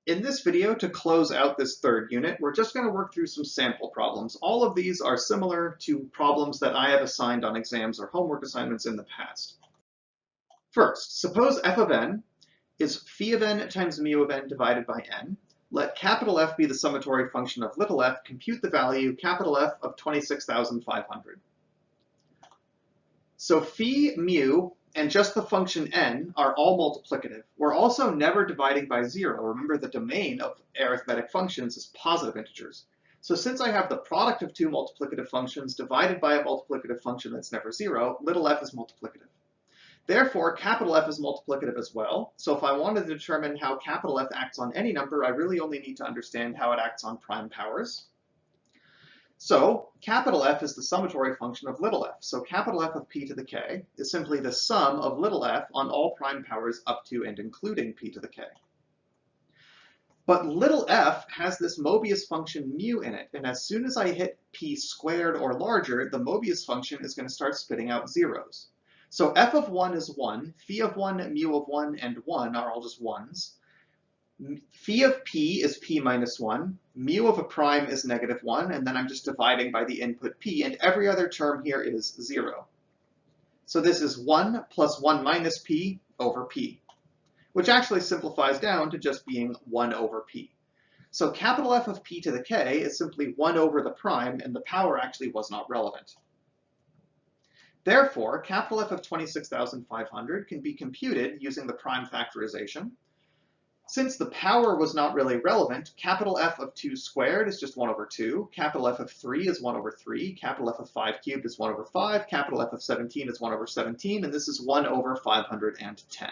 In this video, to close out this third unit, we're just going to work through some sample problems. All of these are similar to problems that I have assigned on exams or homework assignments in the past. First, suppose f of n is phi of n times mu of n divided by n. Let capital F be the summatory function of little f. Compute the value capital F of 26,500. So phi, mu, and just the function n are all multiplicative. We're also never dividing by 0. Remember, the domain of arithmetic functions is positive integers. So since I have the product of two multiplicative functions divided by a multiplicative function that's never 0, little f is multiplicative. Therefore, capital F is multiplicative as well. So if I want to determine how capital F acts on any number, I really only need to understand how it acts on prime powers. So capital F is the summatory function of little f. So capital F of p to the k is simply the sum of little f on all prime powers up to and including p to the k. But little f has this Mobius function mu in it, and as soon as I hit p squared or larger, the Mobius function is going to start spitting out zeros. So f of 1 is 1, phi of 1, mu of 1, and 1 are all just 1s. Phi of p is p minus 1, mu of a prime is negative 1, and then I'm just dividing by the input p, and every other term here is 0. So this is 1 plus 1 minus p over p, which actually simplifies down to just being 1 over p. So capital F of p to the k is simply 1 over the prime, and the power actually was not relevant. Therefore, capital F of 26,500 can be computed using the prime factorization. Since the power was not really relevant, capital F of 2 squared is just 1 over 2, capital F of 3 is 1 over 3, capital F of 5 cubed is 1 over 5, capital F of 17 is 1 over 17, and this is 1 over 510.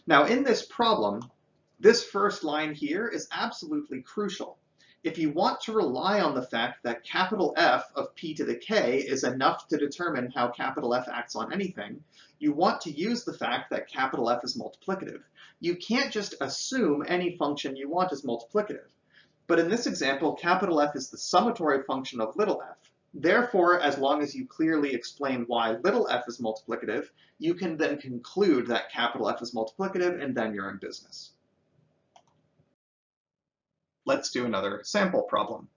Now in this problem, this first line here is absolutely crucial. If you want to rely on the fact that capital F of p to the k is enough to determine how capital F acts on anything, you want to use the fact that capital F is multiplicative. You can't just assume any function you want is multiplicative. But in this example, capital F is the summatory function of little f. Therefore, as long as you clearly explain why little f is multiplicative, you can then conclude that capital F is multiplicative, and then you're in business. Let's do another sample problem.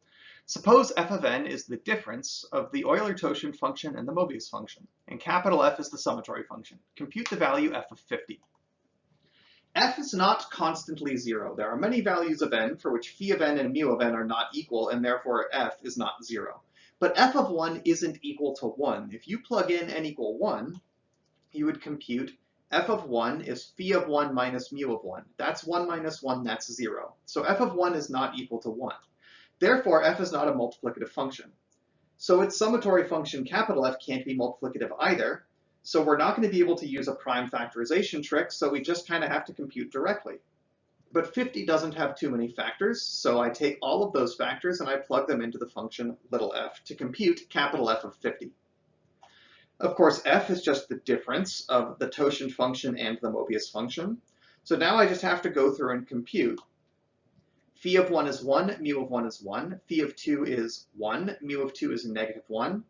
Suppose f of n is the difference of the Euler-Totient function and the Mobius function, and capital F is the summatory function. Compute the value f of 50. F is not constantly 0. There are many values of n for which phi of n and mu of n are not equal, and therefore f is not 0. But f of 1 isn't equal to 1. If you plug in n equal 1, you would compute f of 1 is phi of 1 minus mu of 1. That's 1 minus 1, that's 0. So f of 1 is not equal to 1. Therefore, f is not a multiplicative function. So its summatory function capital F can't be multiplicative either. So we're not going to be able to use a prime factorization trick, so we just kind of have to compute directly. But 50 doesn't have too many factors, so I take all of those factors and I plug them into the function little f to compute capital F of 50. Of course, f is just the difference of the totient function and the Mobius function. So now I just have to go through and compute. Phi of 1 is 1, mu of 1 is 1, phi of 2 is 1, mu of 2 is negative 1,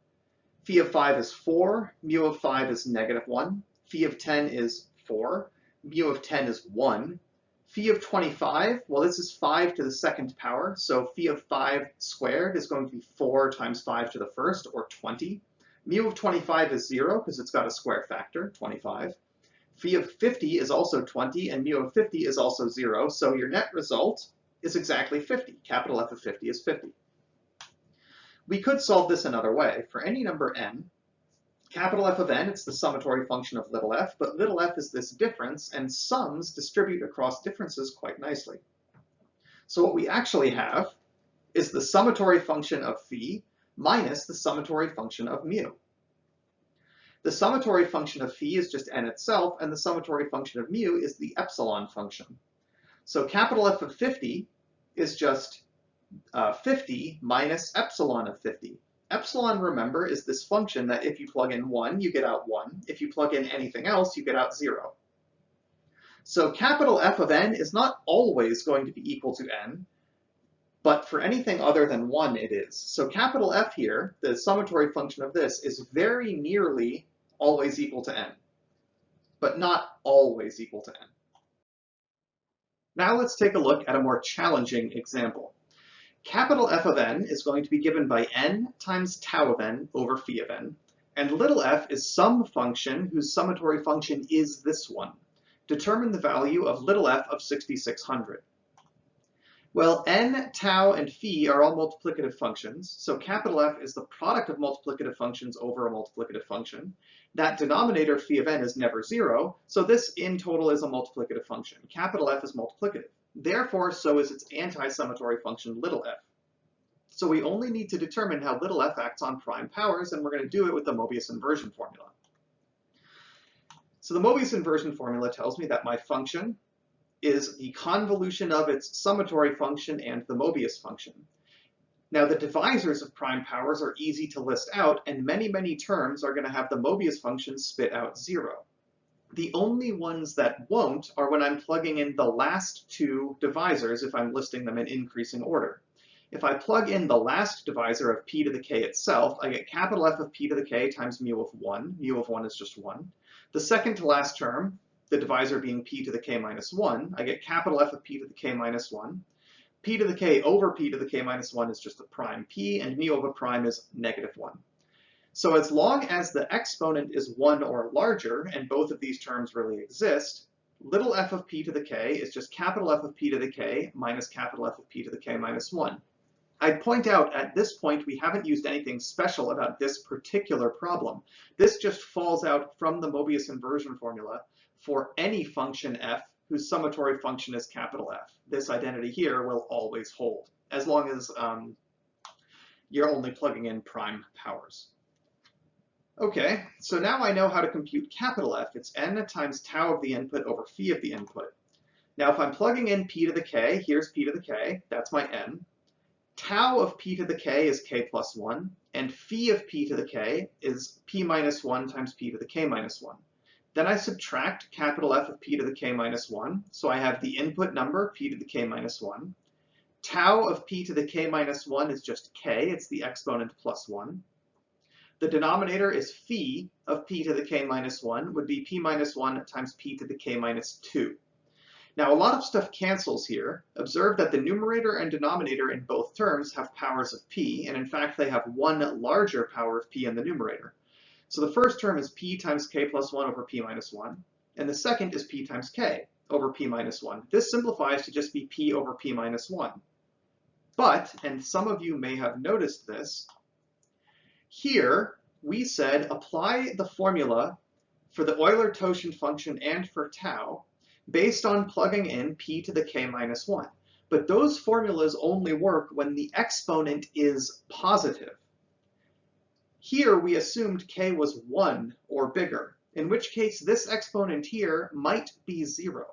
phi of 5 is 4, mu of 5 is negative 1, phi of 10 is 4, mu of 10 is 1, phi of 25, well, this is 5 to the second power, so phi of 5 squared is going to be 4 times 5 to the first, or 20. Mu of 25 is 0 because it's got a square factor, 25. Phi of 50 is also 20, and mu of 50 is also 0, so your net result is exactly 50. Capital F of 50 is 50. We could solve this another way. For any number n, capital F of n, it's the summatory function of little f, but little f is this difference, and sums distribute across differences quite nicely. So what we actually have is the summatory function of phi minus the summatory function of mu. The summatory function of phi is just n itself, and the summatory function of mu is the epsilon function. So capital F of 50 is just 50 minus epsilon of 50. Epsilon, remember, is this function that if you plug in 1, you get out 1. If you plug in anything else, you get out 0. So capital F of n is not always going to be equal to n, but for anything other than 1, it is. So capital F here, the summatory function of this, is very nearly always equal to n, but not always equal to n. Now let's take a look at a more challenging example. Capital F of n is going to be given by n times tau of n over phi of n, and little f is some function whose summatory function is this one. Determine the value of little f of 6600. Well, n, tau, and phi are all multiplicative functions, so capital F is the product of multiplicative functions over a multiplicative function. That denominator phi of n is never zero, so this in total is a multiplicative function. Capital F is multiplicative. Therefore, so is its anti-summatory function little f. So we only need to determine how little f acts on prime powers, and we're going to do it with the Mobius inversion formula. So the Mobius inversion formula tells me that my function is the convolution of its summatory function and the Mobius function. Now the divisors of prime powers are easy to list out, and many terms are going to have the Mobius function spit out 0. The only ones that won't are when I'm plugging in the last two divisors if I'm listing them in increasing order. If I plug in the last divisor of p to the k itself, I get capital F of p to the k times mu of 1. Mu of 1 is just 1. The second to last term, the divisor being p to the k minus 1, I get capital F of p to the k minus 1. P to the k over p to the k minus 1 is just the prime p, and mu of a prime is negative 1. So as long as the exponent is 1 or larger, and both of these terms really exist, little f of p to the k is just capital F of p to the k minus capital F of p to the k minus 1. I'd point out at this point we haven't used anything special about this particular problem. This just falls out from the Mobius inversion formula for any function f whose summatory function is capital F. This identity here will always hold, as long as you're only plugging in prime powers. Okay, so now I know how to compute capital F. It's n times tau of the input over phi of the input. Now if I'm plugging in p to the k, here's p to the k, that's my n. Tau of p to the k is k plus 1, and phi of p to the k is p minus 1 times p to the k minus 1. Then I subtract capital F of p to the k minus 1, so I have the input number, p to the k minus 1. Tau of p to the k minus 1 is just k, it's the exponent plus 1. The denominator is phi of p to the k minus 1, would be p minus 1 times p to the k minus 2. Now a lot of stuff cancels here. Observe that the numerator and denominator in both terms have powers of p, and in fact they have one larger power of p in the numerator. So the first term is p times k plus 1 over p minus 1, and the second is p times k over p minus 1. This simplifies to just be p over p minus 1. But, and some of you may have noticed this, here we said apply the formula for the Euler-Toshin function and for tau based on plugging in p to the k minus 1. But those formulas only work when the exponent is positive. Here we assumed k was 1 or bigger, in which case this exponent here might be 0.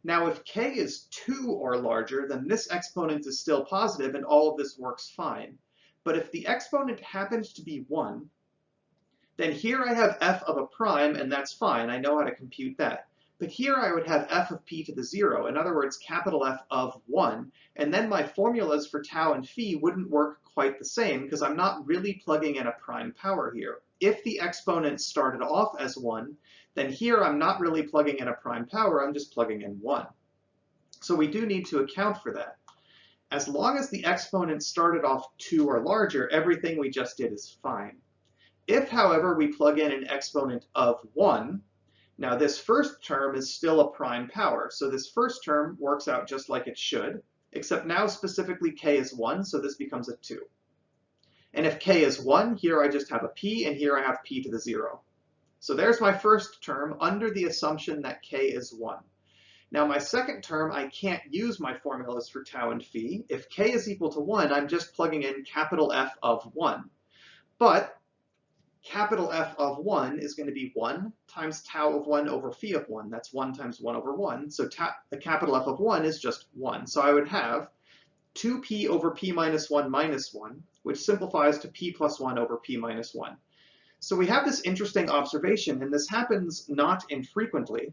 Now if k is 2 or larger, then this exponent is still positive and all of this works fine. But if the exponent happens to be 1, then here I have f of a prime, and that's fine, I know how to compute that. But here I would have f of p to the 0, in other words, capital F of 1, and then my formulas for tau and phi wouldn't work quite the same because I'm not really plugging in a prime power here. If the exponent started off as 1, then here I'm not really plugging in a prime power, I'm just plugging in 1. So we do need to account for that. As long as the exponent started off 2 or larger, everything we just did is fine. If, however, we plug in an exponent of 1, now this first term is still a prime power, so this first term works out just like it should, except now specifically k is 1, so this becomes a 2. And if k is 1, here I just have a p, and here I have p to the 0. So there's my first term under the assumption that k is 1. Now my second term, I can't use my formulas for tau and phi. If k is equal to 1, I'm just plugging in capital F of 1. But capital F of 1 is going to be 1 times tau of 1 over phi of 1. That's 1 times 1 over 1. So the capital F of 1 is just 1. So I would have 2p over p minus 1 minus 1, which simplifies to p plus 1 over p minus 1. So we have this interesting observation, and this happens not infrequently.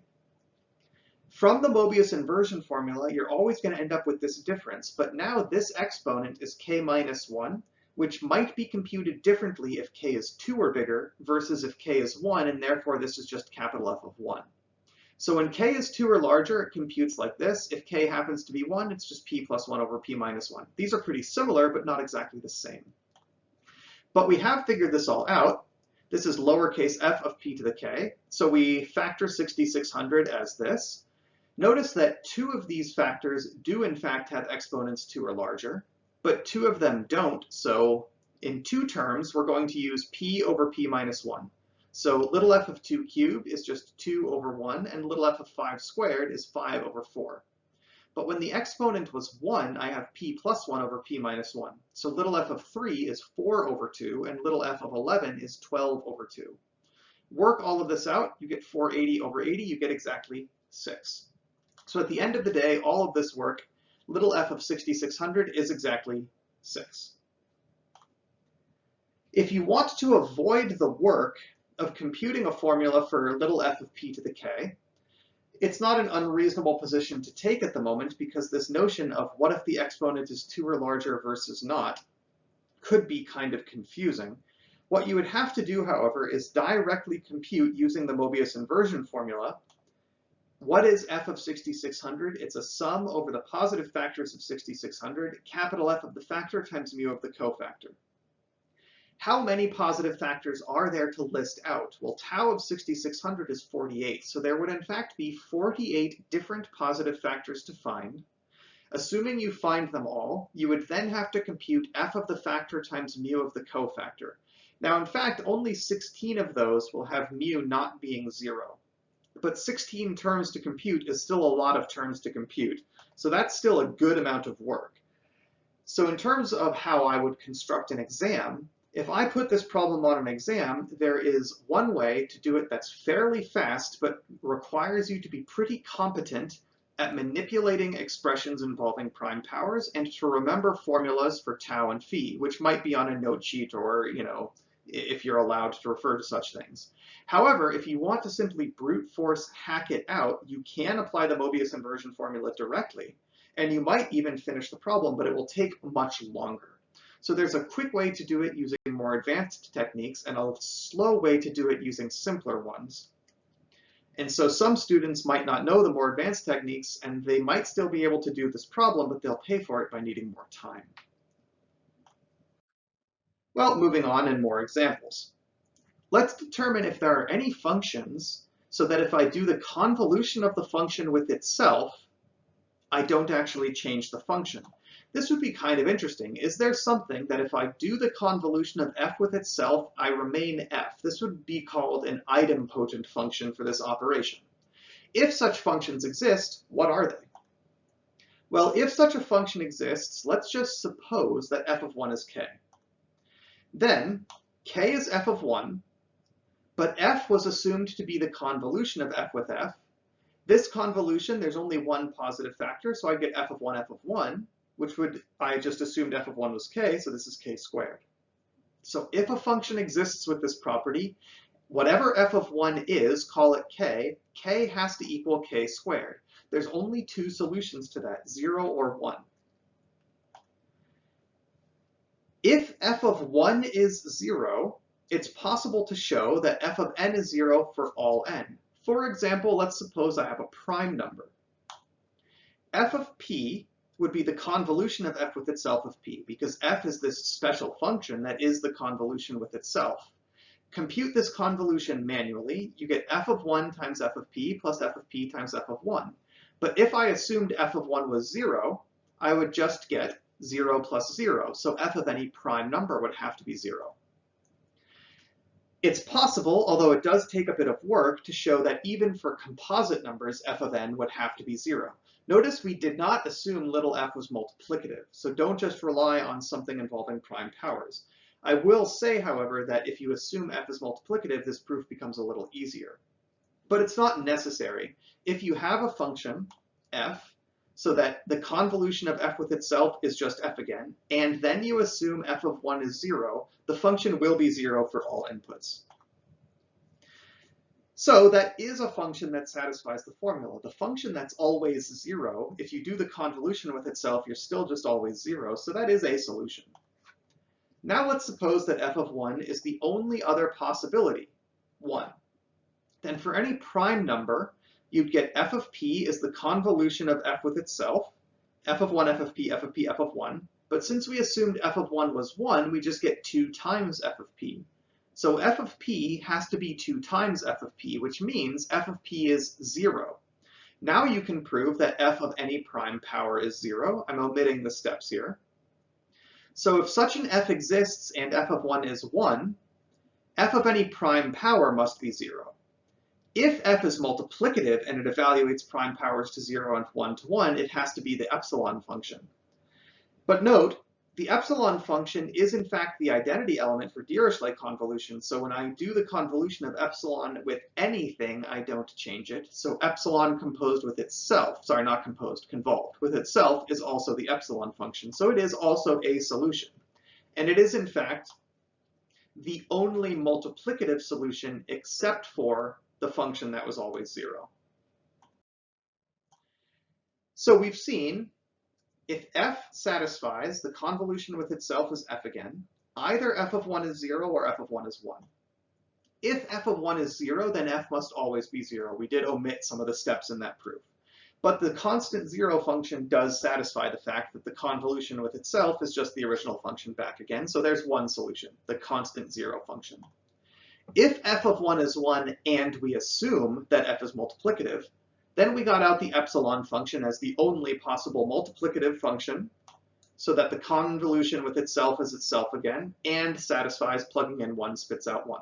From the Mobius inversion formula, you're always going to end up with this difference, but now this exponent is k minus 1, which might be computed differently if k is 2 or bigger versus if k is 1, and therefore this is just capital F of 1. So when k is 2 or larger, it computes like this. If k happens to be 1, it's just p plus 1 over p minus 1. These are pretty similar, but not exactly the same. But we have figured this all out. This is lowercase f of p to the k. So we factor 6600 as this. Notice that 2 of these factors do in fact have exponents 2 or larger, but 2 of them don't. So in 2 terms, we're going to use p over p minus 1. So little f of 2 cubed is just 2 over 1, and little f of 5 squared is 5 over 4. But when the exponent was 1, I have p plus 1 over p minus 1. So little f of 3 is 4 over 2, and little f of 11 is 12 over 2. Work all of this out, you get 480 over 80, you get exactly 6. So at the end of the day, all of this work, little f of 6600 is exactly 6. If you want to avoid the work of computing a formula for little f of p to the k, it's not an unreasonable position to take at the moment, because this notion of what if the exponent is 2 or larger versus not could be kind of confusing. What you would have to do, however, is directly compute using the Mobius inversion formula. What is f of 6600? It's a sum over the positive factors of 6600, capital F of the factor times mu of the cofactor. How many positive factors are there to list out? Well, tau of 6600 is 48, so there would in fact be 48 different positive factors to find. Assuming you find them all, you would then have to compute f of the factor times mu of the cofactor. Now, in fact, only 16 of those will have mu not being 0. But 16 terms to compute is still a lot of terms to compute, so that's still a good amount of work. So in terms of how I would construct an exam, if I put this problem on an exam, there is one way to do it that's fairly fast, but requires you to be pretty competent at manipulating expressions involving prime powers and to remember formulas for tau and phi, which might be on a note sheet or, if you're allowed to refer to such things. However, if you want to simply brute force hack it out, you can apply the Mobius inversion formula directly, and you might even finish the problem, but it will take much longer. So there's a quick way to do it using more advanced techniques and a slow way to do it using simpler ones. And so some students might not know the more advanced techniques, and they might still be able to do this problem, but they'll pay for it by needing more time. Well, moving on and more examples. Let's determine if there are any functions so that if I do the convolution of the function with itself, I don't actually change the function. This would be kind of interesting. Is there something that if I do the convolution of f with itself, I remain f? This would be called an idempotent function for this operation. If such functions exist, what are they? Well, if such a function exists, let's just suppose that f of 1 is k. Then k is f of 1, but f was assumed to be the convolution of f with f. This convolution, there's only one positive factor, so I get f of 1, which I just assumed f of 1 was k, so this is k squared. So if a function exists with this property, whatever f of 1 is, call it k, k has to equal k squared. There's only two solutions to that, 0 or 1. If f of 1 is 0, it's possible to show that f of n is 0 for all n. For example, let's suppose I have a prime number. F of p would be the convolution of f with itself of p, because f is this special function that is the convolution with itself. Compute this convolution manually, you get f of 1 times f of p plus f of p times f of 1. But if I assumed f of 1 was 0, I would just get 0 plus 0, so f of any prime number would have to be 0. It's possible, although it does take a bit of work, to show that even for composite numbers, f of n would have to be 0. Notice we did not assume little f was multiplicative, so don't just rely on something involving prime powers. I will say, however, that if you assume f is multiplicative, this proof becomes a little easier. But it's not necessary. If you have a function, f, so that the convolution of f with itself is just f again, and then you assume f of 1 is 0, the function will be 0 for all inputs. So that is a function that satisfies the formula. The function that's always 0, if you do the convolution with itself, you're still just always 0, so that is a solution. Now let's suppose that f of 1 is the only other possibility, 1. Then for any prime number, you'd get f of p is the convolution of f with itself, f of 1, f of p, f of p, f of 1. But since we assumed f of 1 was 1, we just get 2 times f of p. So f of p has to be 2 times f of p, which means f of p is 0. Now you can prove that f of any prime power is 0. I'm omitting the steps here. So if such an f exists and f of 1 is 1, f of any prime power must be 0. If f is multiplicative and it evaluates prime powers to 0 and 1 to 1, it has to be the epsilon function. But note, the epsilon function is in fact the identity element for Dirichlet convolution, so when I do the convolution of epsilon with anything, I don't change it. So epsilon composed with itself, sorry, not composed, convolved with itself is also the epsilon function. So it is also a solution. And it is in fact the only multiplicative solution except for the function that was always 0. So we've seen if f satisfies the convolution with itself is f again, either f of 1 is 0 or f of 1 is 1. If f of 1 is 0, then f must always be 0. We did omit some of the steps in that proof. But the constant 0 function does satisfy the fact that the convolution with itself is just the original function back again. So there's one solution, the constant 0 function. If f of 1 is 1 and we assume that f is multiplicative, then we got out the epsilon function as the only possible multiplicative function, so that the convolution with itself is itself again, and satisfies plugging in 1 spits out 1.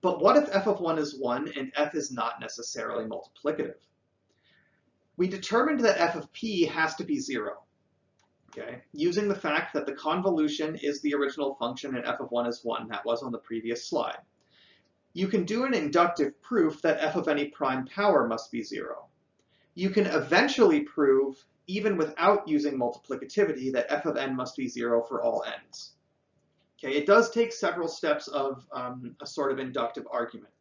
But what if f of 1 is 1 and f is not necessarily multiplicative? We determined that f of p has to be 0, okay, using the fact that the convolution is the original function and f of 1 is 1. That was on the previous slide. You can do an inductive proof that f of any prime power must be 0. You can eventually prove, even without using multiplicativity, that f of n must be 0 for all n's. Okay, it does take several steps of a sort of inductive argument.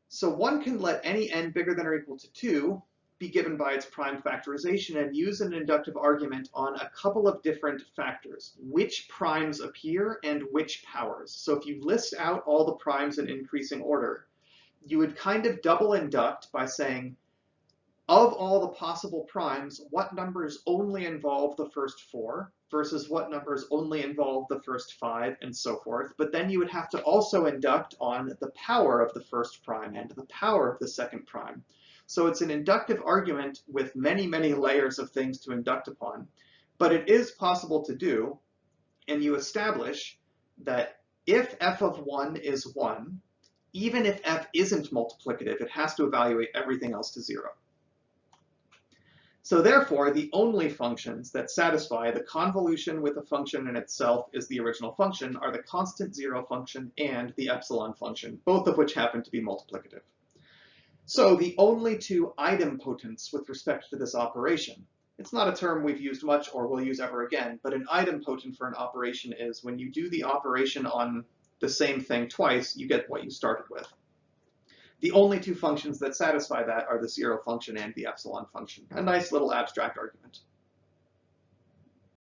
So one can let any n bigger than or equal to 2 be given by its prime factorization and use an inductive argument on a couple of different factors, which primes appear and which powers. So if you list out all the primes in increasing order, you would kind of double induct by saying, of all the possible primes, what numbers only involve the first 4 versus what numbers only involve the first 5 and so forth. But then you would have to also induct on the power of the first prime and the power of the second prime. So it's an inductive argument with many, many layers of things to induct upon, but it is possible to do, and you establish that if f of 1 is 1, even if f isn't multiplicative, it has to evaluate everything else to 0. So therefore, the only functions that satisfy the convolution with a function in itself is the original function are the constant 0 function and the epsilon function, both of which happen to be multiplicative. So the only two idempotents with respect to this operation, it's not a term we've used much or will use ever again, but an idempotent for an operation is when you do the operation on the same thing twice, you get what you started with. The only two functions that satisfy that are the 0 function and the epsilon function. A nice little abstract argument.